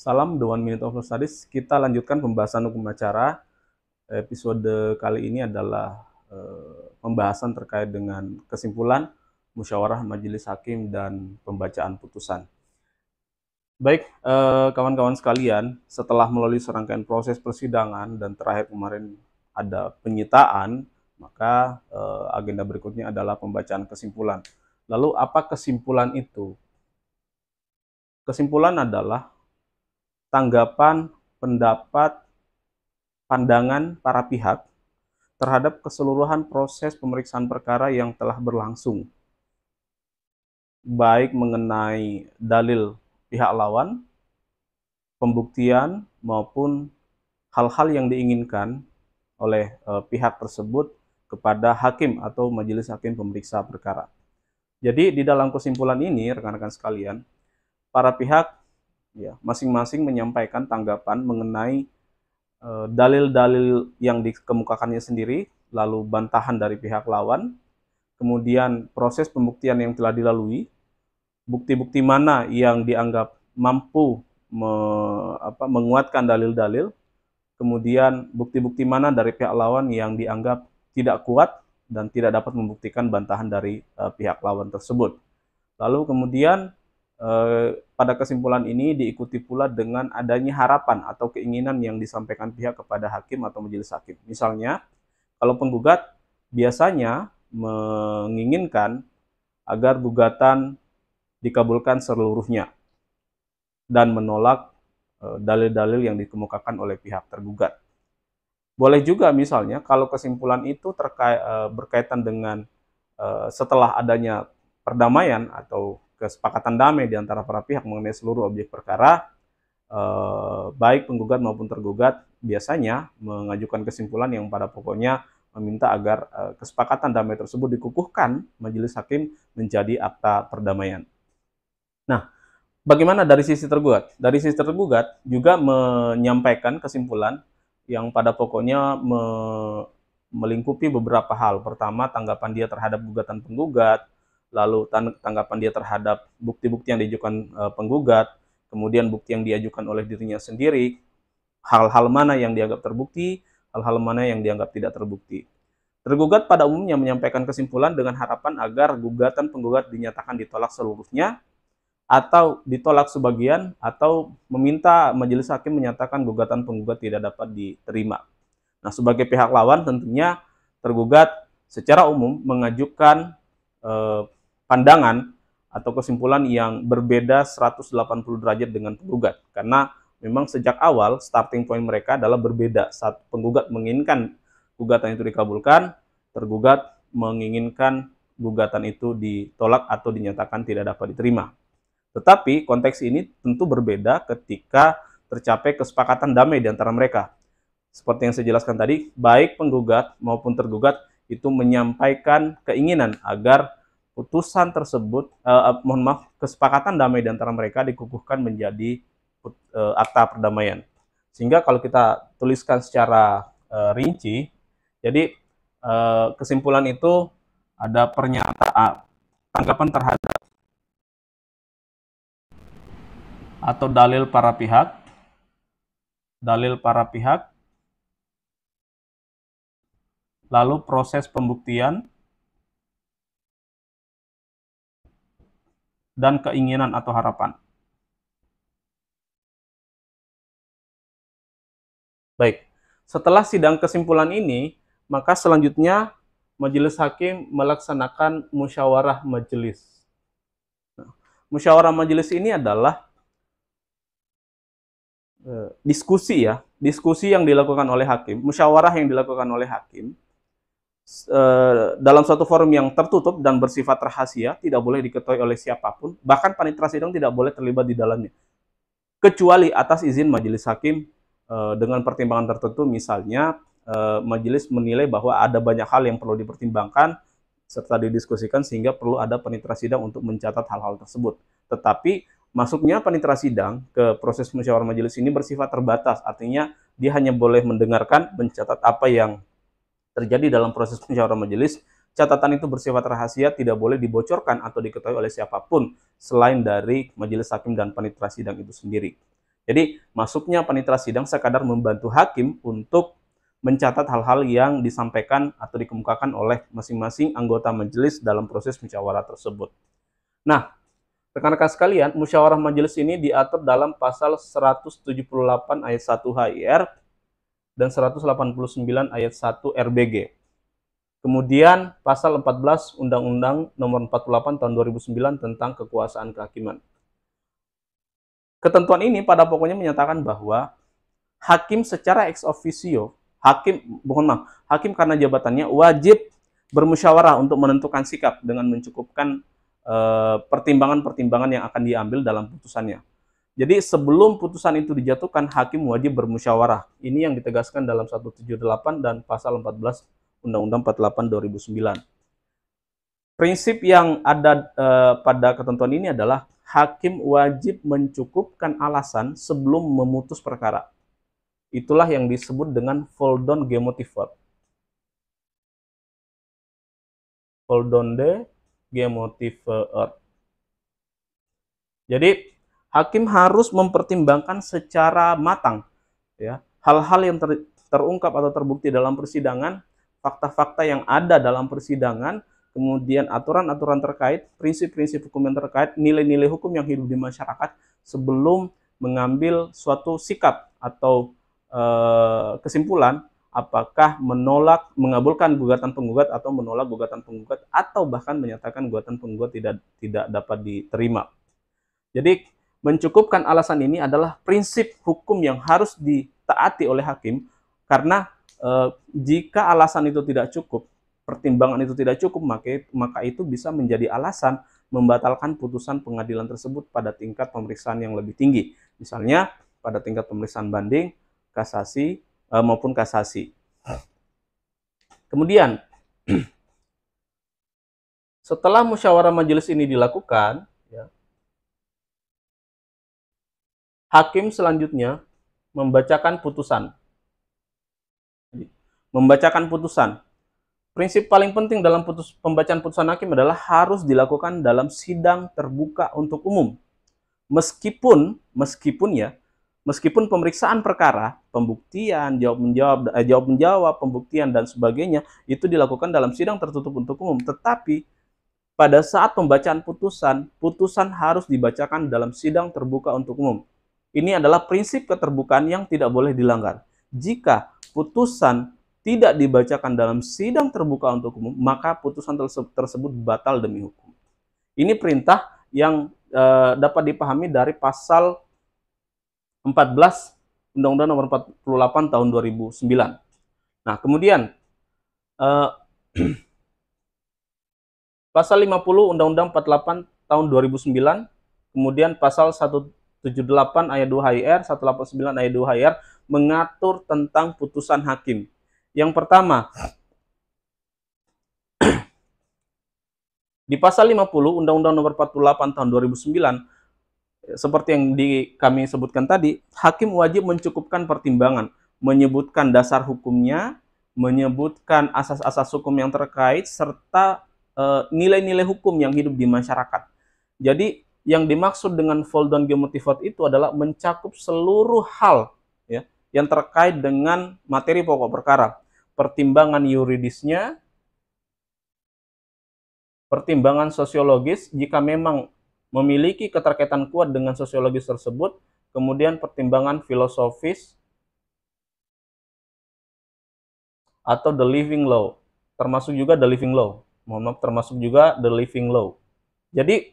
Salam The 1 Minute of Studies. Kita lanjutkan pembahasan hukum acara. Episode kali ini adalah pembahasan terkait dengan kesimpulan, musyawarah majelis hakim, dan pembacaan putusan. Baik, kawan-kawan sekalian, setelah melalui serangkaian proses persidangan dan terakhir kemarin ada penyitaan, maka agenda berikutnya adalah pembacaan kesimpulan. Lalu apa kesimpulan itu? Kesimpulan adalah tanggapan, pendapat, pandangan para pihak terhadap keseluruhan proses pemeriksaan perkara yang telah berlangsung, baik mengenai dalil pihak lawan, pembuktian, maupun hal-hal yang diinginkan oleh pihak tersebut kepada hakim atau majelis hakim pemeriksa perkara. Jadi di dalam kesimpulan ini, rekan-rekan sekalian, para pihak masing-masing menyampaikan tanggapan mengenai dalil-dalil yang dikemukakannya sendiri, lalu bantahan dari pihak lawan, kemudian proses pembuktian yang telah dilalui, bukti-bukti mana yang dianggap mampu menguatkan dalil-dalil, kemudian bukti-bukti mana dari pihak lawan yang dianggap tidak kuat dan tidak dapat membuktikan bantahan dari pihak lawan tersebut. Lalu kemudian pada kesimpulan ini diikuti pula dengan adanya harapan atau keinginan yang disampaikan pihak kepada hakim atau majelis hakim. Misalnya, kalau penggugat biasanya menginginkan agar gugatan dikabulkan seluruhnya dan menolak dalil-dalil yang dikemukakan oleh pihak tergugat. Boleh juga misalnya kalau kesimpulan itu berkaitan dengan setelah adanya perdamaian atau kesepakatan damai di antara para pihak mengenai seluruh objek perkara, baik penggugat maupun tergugat biasanya mengajukan kesimpulan yang pada pokoknya meminta agar kesepakatan damai tersebut dikukuhkan majelis hakim menjadi akta perdamaian. Nah, bagaimana dari sisi tergugat? Dari sisi tergugat juga menyampaikan kesimpulan yang pada pokoknya melingkupi beberapa hal. Pertama, tanggapan dia terhadap gugatan penggugat, lalu tanggapan dia terhadap bukti-bukti yang diajukan penggugat, kemudian bukti yang diajukan oleh dirinya sendiri, hal-hal mana yang dianggap terbukti, hal-hal mana yang dianggap tidak terbukti. Tergugat pada umumnya menyampaikan kesimpulan dengan harapan agar gugatan penggugat dinyatakan ditolak seluruhnya, atau ditolak sebagian, atau meminta majelis hakim menyatakan gugatan penggugat tidak dapat diterima. Nah, sebagai pihak lawan tentunya tergugat secara umum mengajukan pandangan atau kesimpulan yang berbeda 180 derajat dengan penggugat, karena memang sejak awal starting point mereka adalah berbeda. Saat penggugat menginginkan gugatan itu dikabulkan, tergugat menginginkan gugatan itu ditolak atau dinyatakan tidak dapat diterima. Tetapi konteks ini tentu berbeda ketika tercapai kesepakatan damai di antara mereka. Seperti yang saya jelaskan tadi, baik penggugat maupun tergugat itu menyampaikan keinginan agar putusan tersebut, kesepakatan damai di antara mereka dikukuhkan menjadi akta perdamaian. Sehingga kalau kita tuliskan secara rinci, jadi kesimpulan itu ada pernyataan tanggapan terhadap atau dalil para pihak, lalu proses pembuktian, dan keinginan atau harapan. Baik, setelah sidang kesimpulan ini, maka selanjutnya majelis hakim melaksanakan musyawarah majelis. Nah, musyawarah majelis ini adalah diskusi yang dilakukan oleh hakim, musyawarah yang dilakukan oleh hakim dalam suatu forum yang tertutup dan bersifat rahasia, tidak boleh diketahui oleh siapapun, bahkan panitera sidang tidak boleh terlibat di dalamnya, kecuali atas izin majelis hakim dengan pertimbangan tertentu. Misalnya majelis menilai bahwa ada banyak hal yang perlu dipertimbangkan serta didiskusikan sehingga perlu ada panitera sidang untuk mencatat hal-hal tersebut. Tetapi masuknya panitera sidang ke proses musyawarah majelis ini bersifat terbatas, artinya dia hanya boleh mendengarkan, mencatat apa yang terjadi dalam proses musyawarah majelis. Catatan itu bersifat rahasia, tidak boleh dibocorkan atau diketahui oleh siapapun selain dari majelis hakim dan panitera sidang itu sendiri. Jadi masuknya panitera sidang sekadar membantu hakim untuk mencatat hal-hal yang disampaikan atau dikemukakan oleh masing-masing anggota majelis dalam proses musyawarah tersebut. Nah, rekan-rekan sekalian, musyawarah majelis ini diatur dalam pasal 178 ayat 1 HIR dan 189 ayat 1 RBG. Kemudian pasal 14 Undang-Undang Nomor 48 Tahun 2009 tentang kekuasaan kehakiman. Ketentuan ini pada pokoknya menyatakan bahwa hakim secara ex officio, hakim karena jabatannya wajib bermusyawarah untuk menentukan sikap dengan mencukupkan pertimbangan-pertimbangan yang akan diambil dalam putusannya. Jadi sebelum putusan itu dijatuhkan, hakim wajib bermusyawarah. Ini yang ditegaskan dalam 178 dan pasal 14 Undang-Undang 48 2009. Prinsip yang ada pada ketentuan ini adalah hakim wajib mencukupkan alasan sebelum memutus perkara. Itulah yang disebut dengan Voldon Gemotivot. Voldon de Gemotivot. Jadi hakim harus mempertimbangkan secara matang ya hal-hal yang terungkap atau terbukti dalam persidangan, fakta-fakta yang ada dalam persidangan, kemudian aturan-aturan terkait, prinsip-prinsip hukum yang terkait, nilai-nilai hukum yang hidup di masyarakat sebelum mengambil suatu sikap atau kesimpulan apakah mengabulkan gugatan penggugat atau menolak gugatan penggugat atau bahkan menyatakan gugatan penggugat tidak dapat diterima. Jadi mencukupkan alasan ini adalah prinsip hukum yang harus ditaati oleh hakim, karena jika alasan itu tidak cukup, pertimbangan itu tidak cukup, maka itu bisa menjadi alasan membatalkan putusan pengadilan tersebut pada tingkat pemeriksaan yang lebih tinggi. Misalnya pada tingkat pemeriksaan banding, kasasi maupun kasasi. Kemudian setelah musyawarah majelis ini dilakukan, ya, hakim selanjutnya membacakan putusan. Membacakan putusan. Prinsip paling penting dalam pembacaan putusan hakim adalah harus dilakukan dalam sidang terbuka untuk umum. Meskipun pemeriksaan perkara, pembuktian, jawab menjawab, pembuktian dan sebagainya itu dilakukan dalam sidang tertutup untuk umum, tetapi pada saat pembacaan putusan harus dibacakan dalam sidang terbuka untuk umum. Ini adalah prinsip keterbukaan yang tidak boleh dilanggar. Jika putusan tidak dibacakan dalam sidang terbuka untuk umum, maka putusan tersebut batal demi hukum. Ini perintah yang dapat dipahami dari pasal 14 Undang-Undang Nomor 48 Tahun 2009. Nah, kemudian pasal 50 Undang-Undang 48 Tahun 2009, kemudian pasal 178 ayat 2 HIR, 189 ayat 2 HIR mengatur tentang putusan hakim. Yang pertama, di pasal 50 Undang-Undang Nomor 48 Tahun 2009, seperti yang kami sebutkan tadi, hakim wajib mencukupkan pertimbangan, menyebutkan dasar hukumnya, menyebutkan asas-asas hukum yang terkait, serta nilai-nilai hukum yang hidup di masyarakat. Jadi, yang dimaksud dengan Voldon Gemotivot itu adalah mencakup seluruh hal ya, yang terkait dengan materi pokok perkara. Pertimbangan yuridisnya, pertimbangan sosiologis, jika memang memiliki keterkaitan kuat dengan sosiologis tersebut, kemudian pertimbangan filosofis atau the living law, termasuk juga the living law. Termasuk juga the living law. Jadi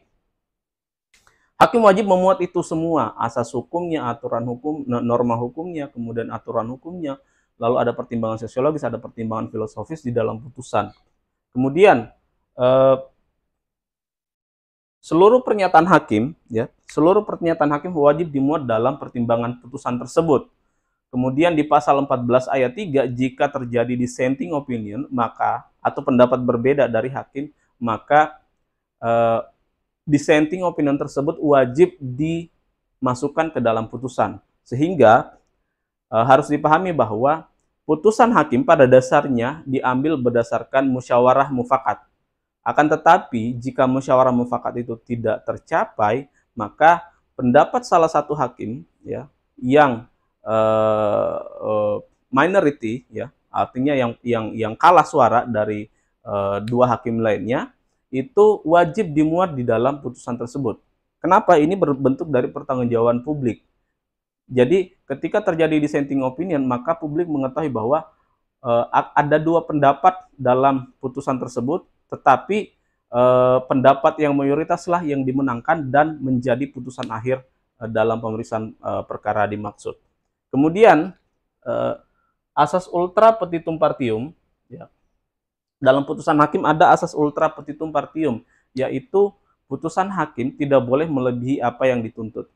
hakim wajib memuat itu semua, asas hukumnya, aturan hukum, norma hukumnya, kemudian aturan hukumnya, lalu ada pertimbangan sosiologis, ada pertimbangan filosofis di dalam putusan. Kemudian seluruh pernyataan hakim wajib dimuat dalam pertimbangan putusan tersebut. Kemudian di pasal 14 ayat 3, jika terjadi dissenting opinion, maka atau pendapat berbeda dari hakim, maka dissenting opinion tersebut wajib dimasukkan ke dalam putusan. Sehingga harus dipahami bahwa putusan hakim pada dasarnya diambil berdasarkan musyawarah mufakat. Akan tetapi, jika musyawarah mufakat itu tidak tercapai, maka pendapat salah satu hakim ya yang minority, ya, artinya yang kalah suara dari dua hakim lainnya, itu wajib dimuat di dalam putusan tersebut. Kenapa? Ini berbentuk dari pertanggungjawaban publik. Jadi ketika terjadi dissenting opinion, maka publik mengetahui bahwa ada dua pendapat dalam putusan tersebut, tetapi pendapat yang mayoritaslah yang dimenangkan dan menjadi putusan akhir dalam pemeriksaan perkara dimaksud. Kemudian asas ultra petitum partium, ya, dalam putusan hakim ada asas ultra petitum partium, yaitu putusan hakim tidak boleh melebihi apa yang dituntut.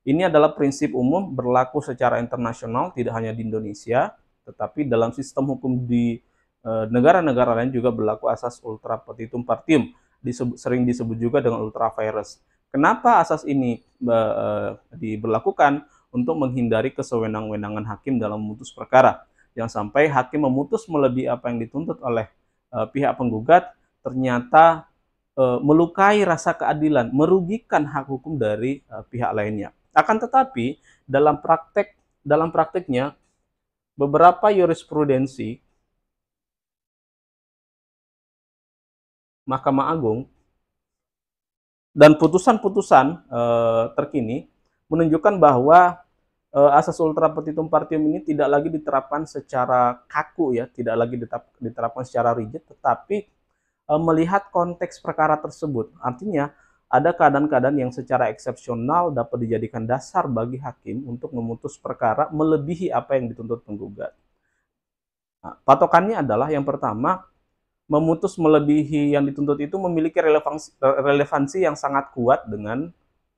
Ini adalah prinsip umum berlaku secara internasional, tidak hanya di Indonesia, tetapi dalam sistem hukum di negara-negara lain juga berlaku asas ultra petitum partium, sering disebut juga dengan ultra vires. Kenapa asas ini diberlakukan? Untuk menghindari kesewenang-wenangan hakim dalam memutus perkara. Yang sampai hakim memutus melebihi apa yang dituntut oleh pihak penggugat, ternyata melukai rasa keadilan, merugikan hak hukum dari pihak lainnya. Akan tetapi dalam prakteknya beberapa jurisprudensi Mahkamah Agung dan putusan-putusan terkini menunjukkan bahwa asas ultra petitum partium ini tidak lagi diterapkan secara kaku, ya, tidak lagi diterapkan secara rigid, tetapi melihat konteks perkara tersebut. Artinya ada keadaan-keadaan yang secara eksepsional dapat dijadikan dasar bagi hakim untuk memutus perkara melebihi apa yang dituntut penggugat. Nah, patokannya adalah yang pertama, memutus melebihi yang dituntut itu memiliki relevansi yang sangat kuat dengan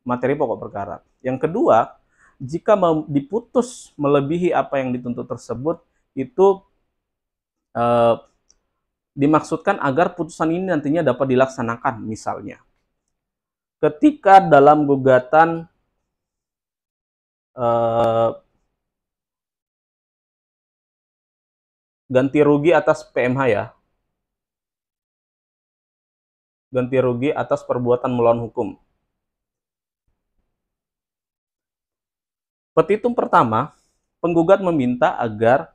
materi pokok perkara. Yang kedua, jika diputus melebihi apa yang dituntut tersebut, itu dimaksudkan agar putusan ini nantinya dapat dilaksanakan. Misalnya, ketika dalam gugatan ganti rugi atas PMH, ya, ganti rugi atas perbuatan melawan hukum. Petitum pertama, penggugat meminta agar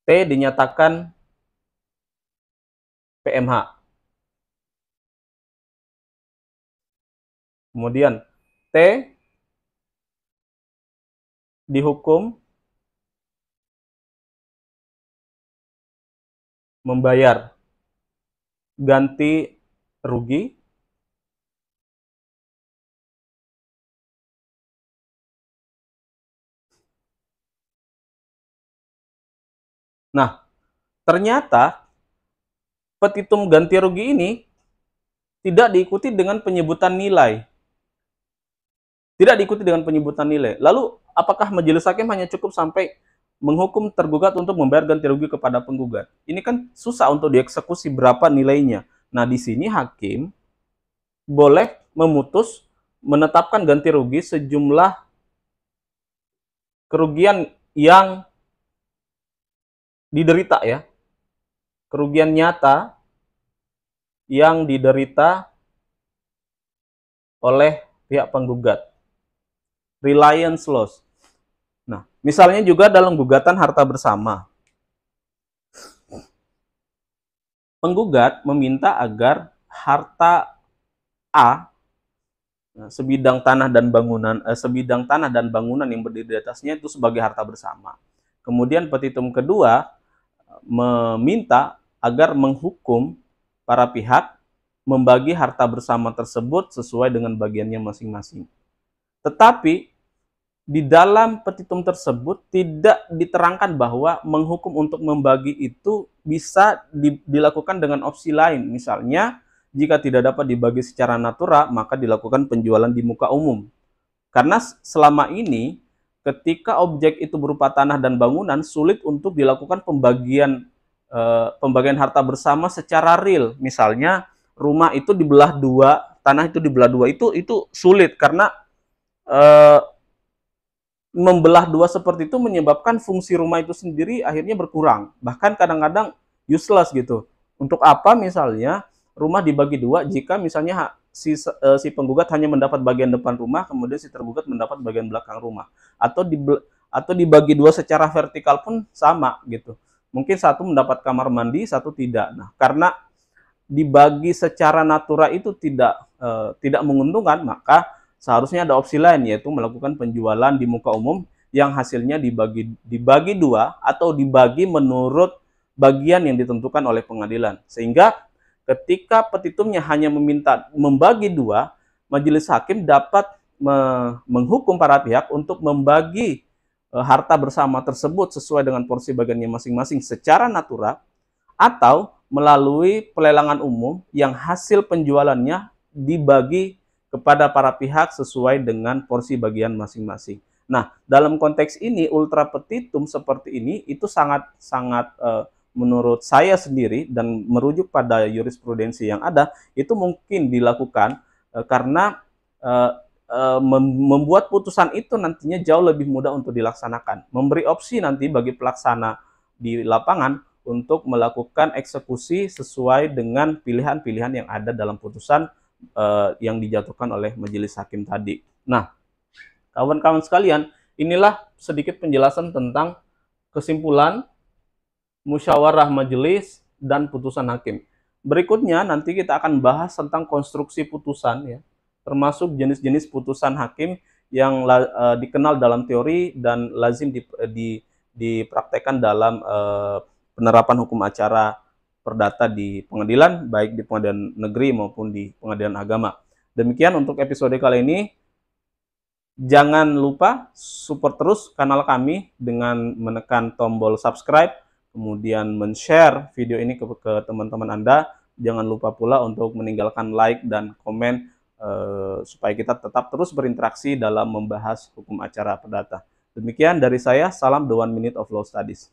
T dinyatakan PMH. Kemudian T dihukum membayar ganti rugi Nah, ternyata petitum ganti rugi ini tidak diikuti dengan penyebutan nilai. Tidak diikuti dengan penyebutan nilai. Lalu, apakah majelis hakim hanya cukup sampai menghukum tergugat untuk membayar ganti rugi kepada penggugat? Ini kan susah untuk dieksekusi berapa nilainya. Nah, di sini hakim boleh memutus menetapkan ganti rugi sejumlah kerugian yang diderita, ya, kerugian nyata yang diderita oleh pihak penggugat, reliance loss. Nah, misalnya juga dalam gugatan harta bersama, penggugat meminta agar harta A, sebidang tanah dan bangunan yang berdiri di atasnya itu sebagai harta bersama. Kemudian petitum kedua meminta agar menghukum para pihak membagi harta bersama tersebut sesuai dengan bagiannya masing-masing. Tetapi di dalam petitum tersebut tidak diterangkan bahwa menghukum untuk membagi itu bisa dilakukan dengan opsi lain. Misalnya, jika tidak dapat dibagi secara natura, maka dilakukan penjualan di muka umum. Karena selama ini ketika objek itu berupa tanah dan bangunan, sulit untuk dilakukan pembagian harta bersama secara real. Misalnya rumah itu dibelah dua, tanah itu dibelah dua, itu sulit karena membelah dua seperti itu menyebabkan fungsi rumah itu sendiri akhirnya berkurang, bahkan kadang-kadang useless gitu. Untuk apa misalnya rumah dibagi dua jika misalnya si penggugat hanya mendapat bagian depan rumah, kemudian si tergugat mendapat bagian belakang rumah, atau dibagi dua secara vertikal pun sama gitu. Mungkin satu mendapat kamar mandi, satu tidak. Nah, karena dibagi secara natural itu tidak menguntungkan, maka seharusnya ada opsi lain, yaitu melakukan penjualan di muka umum yang hasilnya dibagi dua atau dibagi menurut bagian yang ditentukan oleh pengadilan. Sehingga ketika petitumnya hanya meminta membagi dua, majelis hakim dapat menghukum para pihak untuk membagi harta bersama tersebut sesuai dengan porsi bagiannya masing-masing secara natural, atau melalui pelelangan umum yang hasil penjualannya dibagi kepada para pihak sesuai dengan porsi bagian masing-masing. Nah, dalam konteks ini ultra petitum seperti ini itu sangat menurut saya sendiri dan merujuk pada jurisprudensi yang ada, itu mungkin dilakukan karena membuat putusan itu nantinya jauh lebih mudah untuk dilaksanakan, memberi opsi nanti bagi pelaksana di lapangan untuk melakukan eksekusi sesuai dengan pilihan-pilihan yang ada dalam putusan yang dijatuhkan oleh majelis hakim tadi. Nah, kawan-kawan sekalian, inilah sedikit penjelasan tentang kesimpulan, musyawarah majelis, dan putusan hakim. Berikutnya nanti kita akan bahas tentang konstruksi putusan, ya, termasuk jenis-jenis putusan hakim yang dikenal dalam teori dan lazim dipraktekkan dalam penerapan hukum acara perdata di pengadilan, baik di pengadilan negeri maupun di pengadilan agama. Demikian untuk episode kali ini. Jangan lupa support terus kanal kami dengan menekan tombol subscribe, kemudian men-share video ini ke teman-teman Anda. Jangan lupa pula untuk meninggalkan like dan komen supaya kita tetap terus berinteraksi dalam membahas hukum acara perdata. Demikian dari saya, salam The 1 Minute of Law Studies.